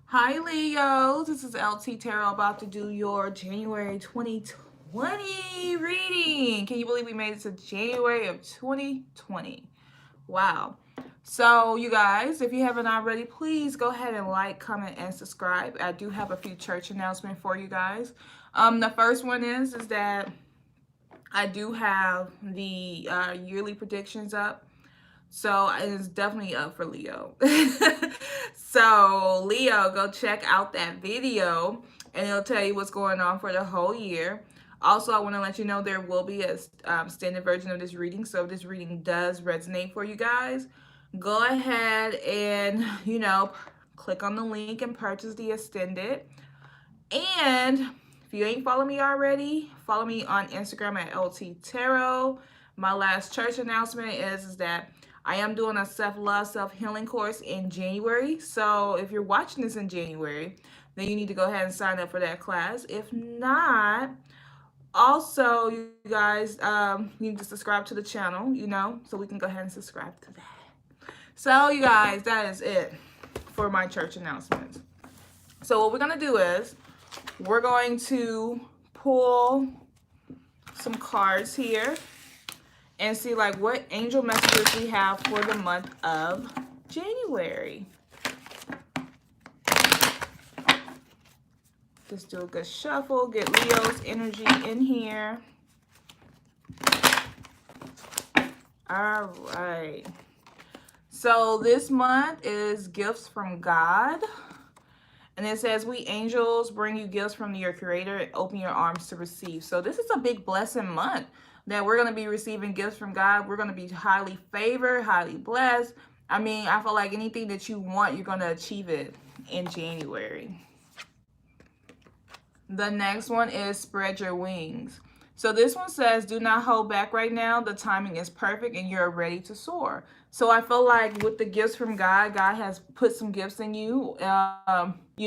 Hi Leos, this is LT Tarot about to do your January 2020 reading. Can you believe we made it to January of 2020? Wow. So you guys, if you haven't already, please go ahead and like, comment, and subscribe. I do have a few church announcements for you guys. The first one is that I do have the yearly predictions up. So it's definitely up for Leo. So Leo, go check out that video and it'll tell you what's going on for the whole year. Also, I want to let you know there will be a standard version of this reading. So if this reading does resonate for you guys, go ahead and, click on the link and purchase the extended. And if you ain't follow me already, follow me on Instagram at LT Tarot. My last church announcement is that I am doing a self-love, self-healing course in January. So if you're watching this in January, then you need to go ahead and sign up for that class. If not, also, you guys, you need to subscribe to the channel, so we can go ahead and subscribe to that. So, you guys, that is it for my church announcements. So what we're going to do is we're going to pull some cards here and see like what angel messages we have for the month of January. Just do a good shuffle, get Leo's energy in here. All right. So this month is gifts from God. And it says, we angels bring you gifts from your creator and open your arms to receive. So this is a big blessing month that we're going to be receiving gifts from God. We're going to be highly favored, highly blessed. I mean, I feel like anything that you want, you're going to achieve it in January. The next one is spread your wings. So this one says, do not hold back right now. The timing is perfect and you're ready to soar. So I feel like with the gifts from God, God has put some gifts in you, and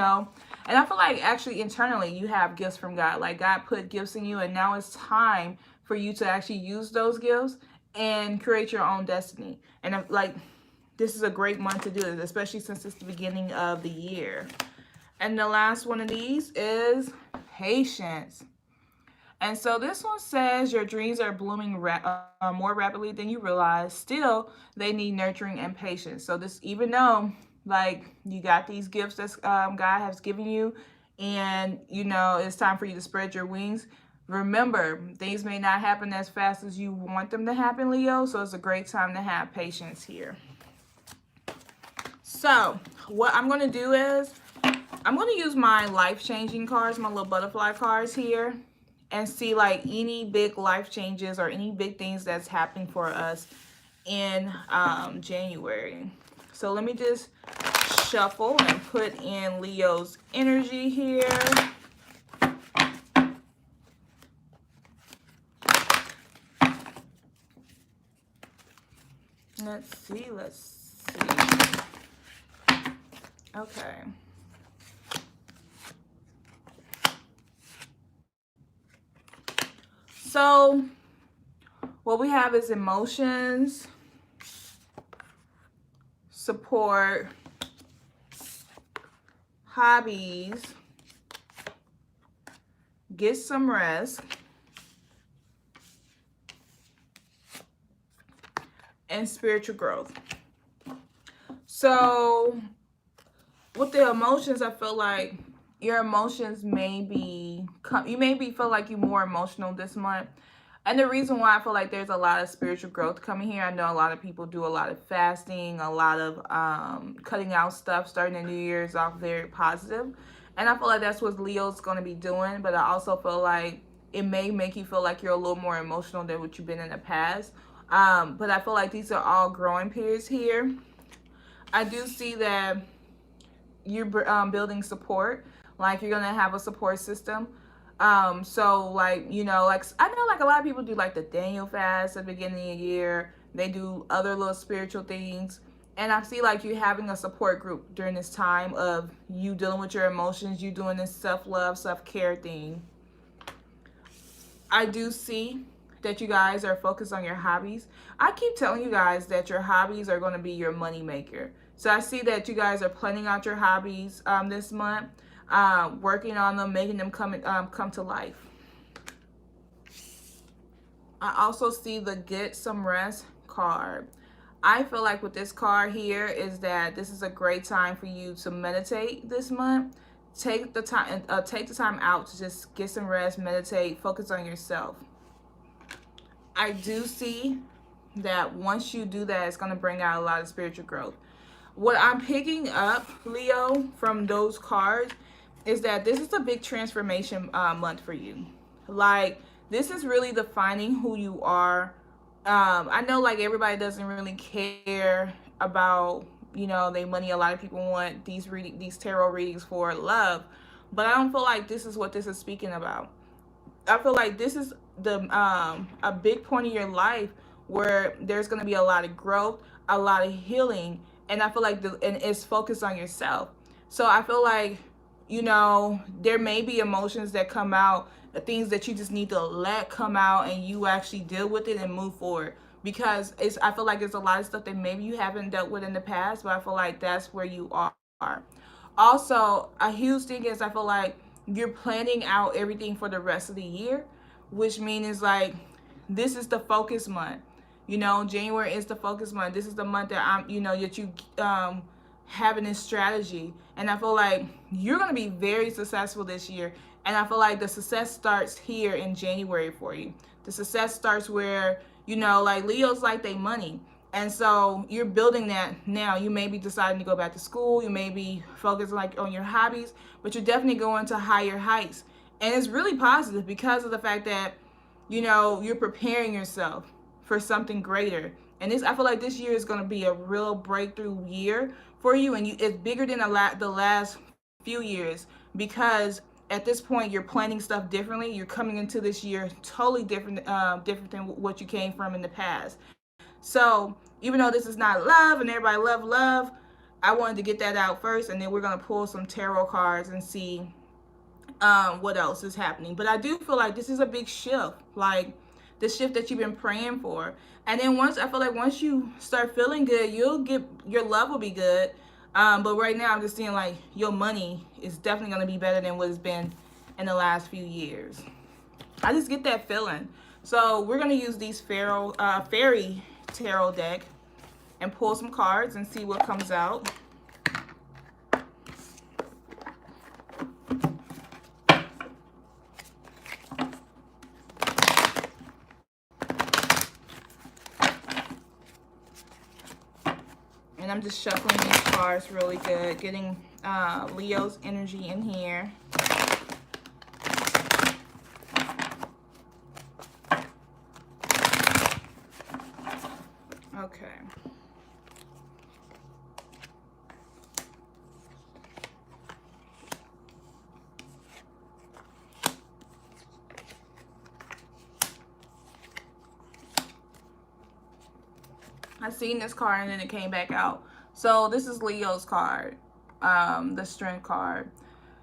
I feel like actually internally you have gifts from God. Like God put gifts in you and now it's time for you to actually use those gifts and create your own destiny. And like this is a great month to do it, especially since it's the beginning of the year. And the last one of these is patience. And so this one says your dreams are blooming more rapidly than you realize. Still, they need nurturing and patience. So this, even though like you got these gifts that God has given you, and it's time for you to spread your wings. Remember, things may not happen as fast as you want them to happen, Leo. So it's a great time to have patience here. So what I'm going to do is I'm going to use my life-changing cards, my little butterfly cards here, and see like any big life changes or any big things that's happening for us in January. So let me just shuffle and put in Leo's energy here. Let's see. Okay. So what we have is emotions, support, hobbies, get some rest, and spiritual growth. So with the emotions, I feel like your emotions may be, feel like you're more emotional this month. And the reason why I feel like there's a lot of spiritual growth coming here, I know a lot of people do a lot of fasting, a lot of cutting out stuff, starting the New Year's off very positive. And I feel like that's what Leo's going to be doing. But I also feel like it may make you feel like you're a little more emotional than what you've been in the past. But I feel like these are all growing periods here. I do see that you're building support. Like you're going to have a support system. So like, like I know like a lot of people do like the Daniel fast at the beginning of the year. They do other little spiritual things. And I see like you having a support group during this time of you dealing with your emotions, you doing this self-love, self-care thing. I do see that you guys are focused on your hobbies. I keep telling you guys that your hobbies are going to be your money maker. So I see that you guys are planning out your hobbies this month, working on them, making them come to life. I also see the get some rest card. I feel like with this card here is that this is a great time for you to meditate this month. Take the time out to just get some rest, meditate, focus on yourself. I do see that once you do that, it's going to bring out a lot of spiritual growth. What I'm picking up, Leo, from those cards is that this is a big transformation month for you. Like, this is really defining who you are. I know, like, everybody doesn't really care about, their money. A lot of people want these tarot readings for love, but I don't feel like this is what this is speaking about. I feel like this is a big point in your life where there's going to be a lot of growth, a lot of healing, and I feel like and it's focused on yourself. So I feel like, there may be emotions that come out, the things that you just need to let come out, and you actually deal with it and move forward. Because I feel like there's a lot of stuff that maybe you haven't dealt with in the past, but I feel like that's where you are. Also, a huge thing is I feel like you're planning out everything for the rest of the year, which means like this is the focus month. January is the focus month. This is the month that that you having this strategy, and I feel like you're going to be very successful this year. And I feel like the success starts here in January for you. The success starts where, like Leo's like they money. And so you're building that now. You may be deciding to go back to school. You may be focused like on your hobbies, but you're definitely going to higher heights. And it's really positive because of the fact that, you're preparing yourself for something greater. And I feel like this year is going to be a real breakthrough year for you. And it's bigger than the last few years, because at this point you're planning stuff differently. You're coming into this year totally different than what you came from in the past. So even though this is not love and everybody love, I wanted to get that out first, and then we're going to pull some tarot cards and see what else is happening. But I do feel like this is a big shift, like the shift that you've been praying for. And then I feel like once you start feeling good, your love will be good. But right now I'm just seeing like your money is definitely going to be better than what it's been in the last few years. I just get that feeling. So we're going to use these fairy tarot deck and pull some cards and see what comes out. And I'm just shuffling these cards really good, getting Leo's energy in here. Okay. I seen this card and then it came back out. So this is Leo's card, the strength card.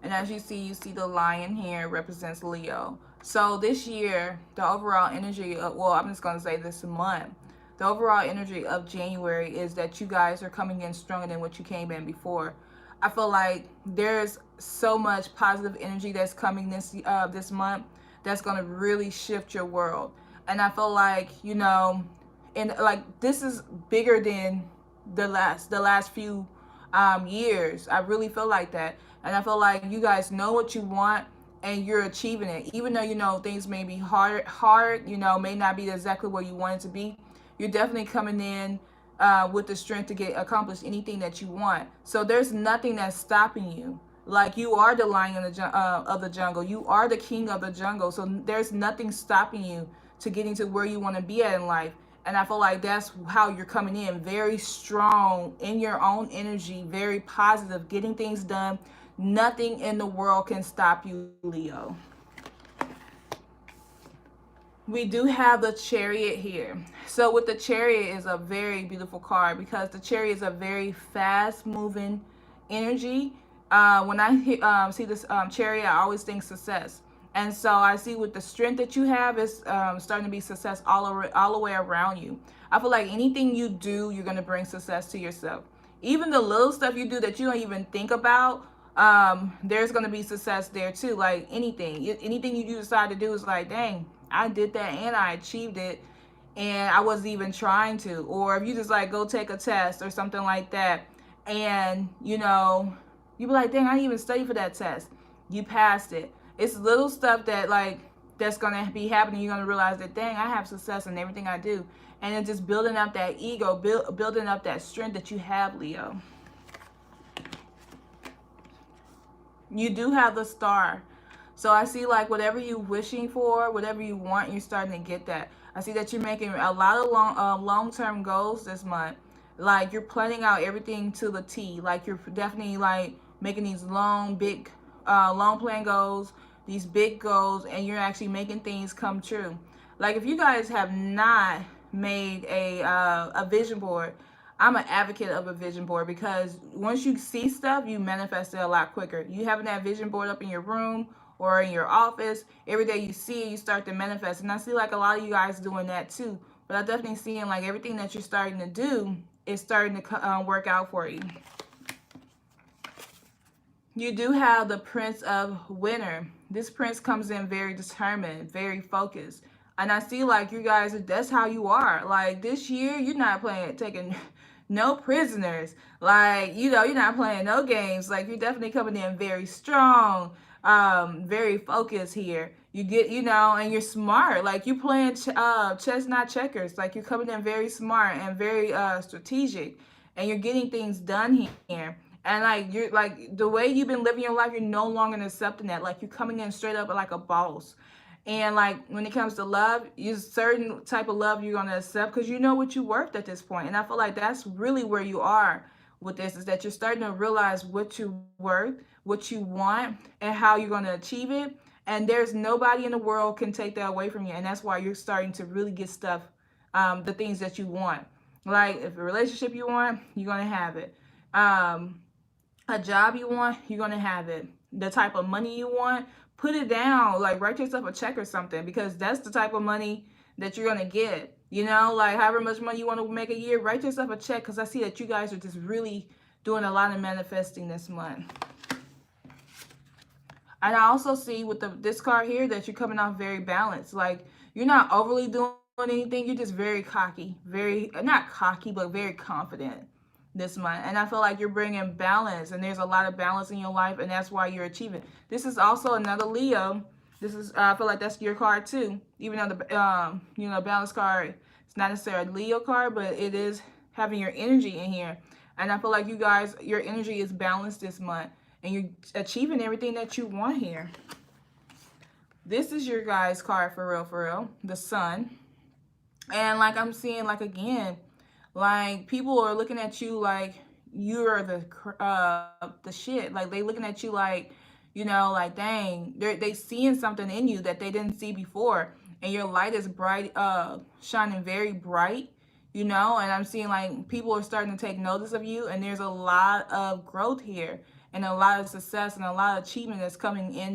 And as you see the lion here represents Leo. So this year, the overall energy of, well, I'm just going to say this month, the overall energy of January is that you guys are coming in stronger than what you came in before. I feel like there's so much positive energy that's coming this month that's going to really shift your world. And I feel like, and like this is bigger than the last few years. I really feel like that. And I feel like you guys know what you want and you're achieving it. Even though, things may be hard, may not be exactly where you want it to be. You're definitely coming in with the strength to accomplish anything that you want. So there's nothing that's stopping you. Like, you are the lion of the jungle. You are the king of the jungle. So there's nothing stopping you to getting to where you want to be at in life. And I feel like that's how you're coming in, very strong in your own energy, very positive, getting things done. Nothing in the world can stop you, Leo. We do have the Chariot here. So with the Chariot is a very beautiful card because the Chariot is a very fast-moving energy. When I see this Chariot, I always think success. And so I see with the strength that you have is starting to be success all the way around you. I feel like anything you do, you're going to bring success to yourself. even the little stuff you do that you don't even think about, there's going to be success there too. Like anything you decide to do is like, dang, I did that and I achieved it, and I wasn't even trying to. Or if you just like go take a test or something like that, and you be like, dang, I didn't even study for that test. You passed it. It's little stuff that like that's gonna be happening. You're gonna realize that, dang, I have success in everything I do, and it's just building up that ego, building up that strength that you have, Leo. You do have the star. So I see like whatever you're wishing for, whatever you want, you're starting to get that. I see that you're making a lot of long-term goals this month. Like you're planning out everything to the T. Like you're definitely like making these long plan goals, these big goals, and you're actually making things come true. Like if you guys have not made a vision board, I'm an advocate of a vision board, because once you see stuff, you manifest it a lot quicker. You having that vision board up in your room or in your office, every day you see it, you start to manifest. And I see like a lot of you guys doing that too. But I definitely seeing like everything that you're starting to do is starting to work out for you. You do have the Prince of Winter. This prince comes in very determined, very focused. And I see like you guys, that's how you are. Like this year, you're not taking no prisoners. Like, you're not playing no games. Like you're definitely coming in very strong, very focused here. You get, and you're smart. Like you playing chess, not checkers. Like you're coming in very smart and very strategic, and you're getting things done here. And like you're like the way you've been living your life, you're no longer accepting that. Like you're coming in straight up like a boss. And like when it comes to love, you certain type of love you're gonna accept because you know what you're worth at this point. And I feel like that's really where you are with this, is that you're starting to realize what you're worth, what you want, and how you're gonna achieve it. And there's nobody in the world can take that away from you. And that's why you're starting to really get stuff, the things that you want. Like if a relationship you want, you're gonna have it. A job you want, you're gonna have it. The type of money you want, put it down. Like write yourself a check or something, because that's the type of money that you're gonna get. Like however much money you want to make a year, write yourself a check, because I see that you guys are just really doing a lot of manifesting this month. And I also see with this card here that you're coming off very balanced. Like you're not overly doing anything. You're just very cocky, very, not cocky, but very confident this month. And I feel like you're bringing balance, and there's a lot of balance in your life, and that's why you're achieving. This is also another Leo. This is, I feel like that's your card too, even though the balance card, it's not necessarily a Leo card, but it is having your energy in here. And I feel like you guys, your energy is balanced this month, and you're achieving everything that you want here. This is your guys' card for real, the Sun. And like I'm seeing, like again, like people are looking at you like you're the shit. Like they looking at you like, like dang, they seeing something in you that they didn't see before, and your light is bright, shining very bright. And I'm seeing like people are starting to take notice of you, and there's a lot of growth here, and a lot of success, and a lot of achievement that's coming in